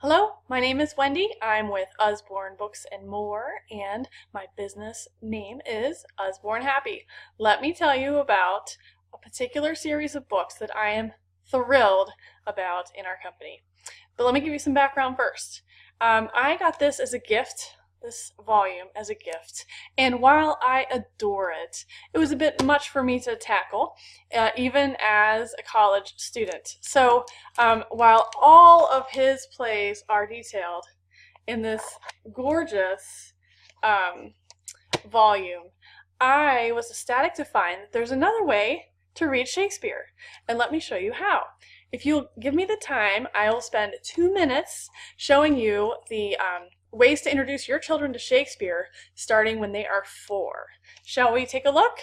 Hello, my name is Wendy. I'm with Usborne Books and More, and my business name is Usborne Happy. Let me tell you about a particular series of books that I am thrilled about in our company. But let me give you some background first. I got this as a gift, this volume as a gift, and while I adore it, it was a bit much for me to tackle, even as a college student. So while all of his plays are detailed in this gorgeous volume, I was ecstatic to find that there's another way to read Shakespeare, and let me show you how. If you'll give me the time, I will spend 2 minutes showing you the ways to introduce your children to Shakespeare starting when they are 4. Shall we take a look?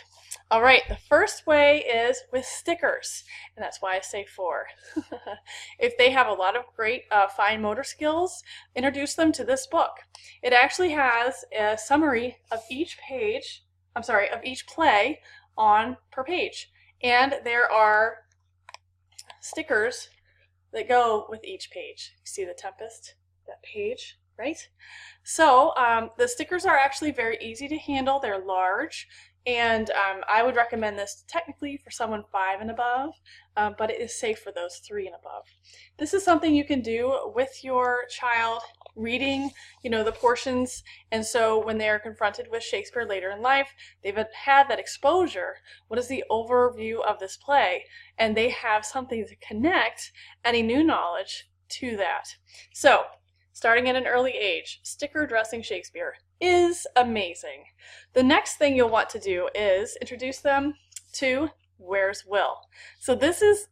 All right, the first way is with stickers, and that's why I say 4. If they have a lot of great fine motor skills, introduce them to this book. It actually has a summary of each page, of each play per page, and there are stickers that go with each page. You see the Tempest, that page, right? So the stickers are actually very easy to handle. They're large, and I would recommend this technically for someone 5 and above, but it is safe for those 3 and above. This is something you can do with your child, reading, the portions, and so when they are confronted with Shakespeare later in life, they've had that exposure. What is the overview of this play? And they have something to connect any new knowledge to that. So, starting at an early age, sticker dressing Shakespeare is amazing. The next thing you'll want to do is introduce them to Where's Will. So this is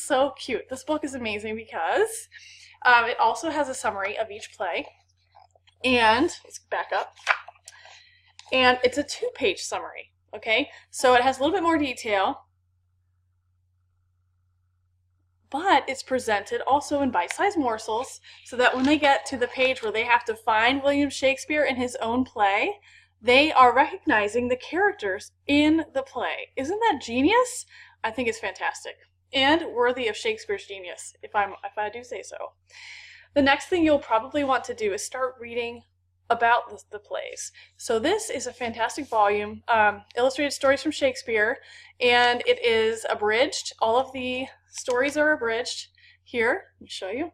so cute. This book is amazing because it also has a summary of each play, and let's back up, and it's a 2-page summary, okay? So it has a little bit more detail, but it's presented also in bite-sized morsels so that when they get to the page where they have to find William Shakespeare in his own play, they are recognizing the characters in the play. Isn't that genius? I think it's fantastic and worthy of Shakespeare's genius, if I do say so. The next thing you'll probably want to do is start reading about the plays. So this is a fantastic volume, Illustrated Stories from Shakespeare, and it is abridged. All of the stories are abridged. Here, let me show you.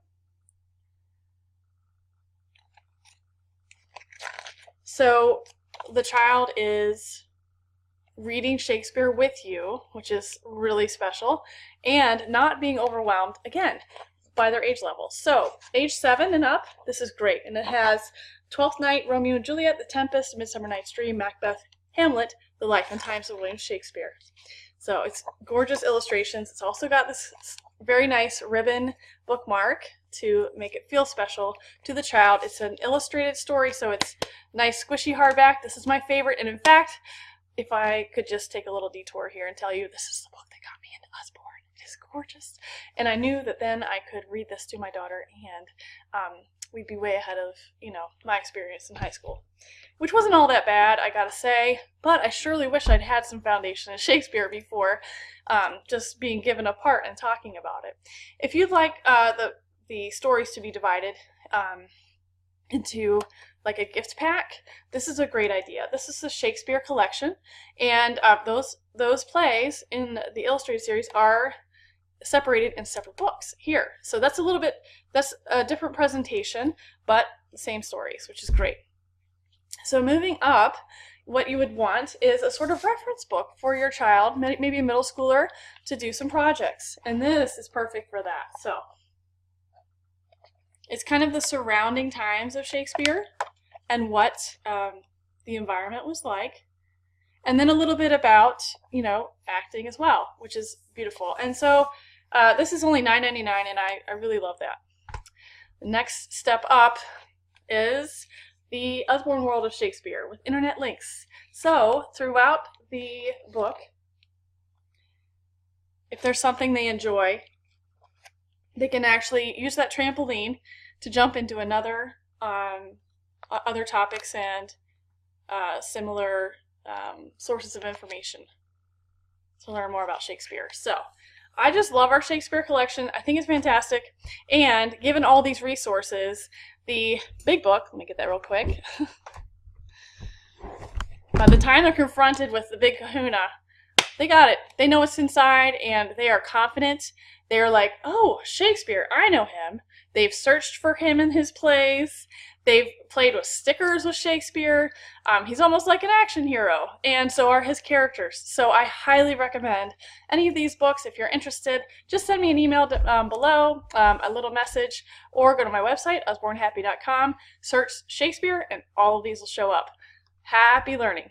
So the child is reading Shakespeare with you, which is really special, and not being overwhelmed, again, by their age level. So age 7 and up, this is great, and it has Twelfth Night, Romeo and Juliet, The Tempest, Midsummer Night's Dream, Macbeth, Hamlet, The Life and Times of William Shakespeare. So it's gorgeous illustrations. It's also got this very nice ribbon bookmark to make it feel special to the child. It's an illustrated story, so it's nice squishy hardback. This is my favorite, and in fact, if I could just take a little detour here and tell you, this is the book that got me into Usborne. It is gorgeous. And I knew that then I could read this to my daughter, and we'd be way ahead of, my experience in high school. Which wasn't all that bad, I gotta say, but I surely wish I'd had some foundation in Shakespeare before just being given a part and talking about it. If you'd like the stories to be divided into like a gift pack, this is a great idea. This is the Shakespeare collection, and those plays in the illustrated series are separated in separate books here. So that's a different presentation, but the same stories, which is great. So moving up, what you would want is a sort of reference book for your child, maybe a middle schooler, to do some projects, and this is perfect for that. So it's kind of the surrounding times of Shakespeare and what the environment was like, and then a little bit about, acting as well, which is beautiful. And so this is only $9.99, and I really love that. The next step up is the Usborne World of Shakespeare with internet links. So throughout the book, if there's something they enjoy, they can actually use that trampoline to jump into other topics and similar sources of information to learn more about Shakespeare. So I just love our Shakespeare collection. I think it's fantastic. And given all these resources, the big book, let me get that real quick. By the time they're confronted with the big kahuna, they got it. They know what's inside and they are confident. They're like, oh, Shakespeare, I know him. They've searched for him in his plays. They've played with stickers with Shakespeare. He's almost like an action hero, and so are his characters. So I highly recommend any of these books. If you're interested, just send me an email below, a little message, or go to my website, usbornhappy.com, search Shakespeare, and all of these will show up. Happy learning!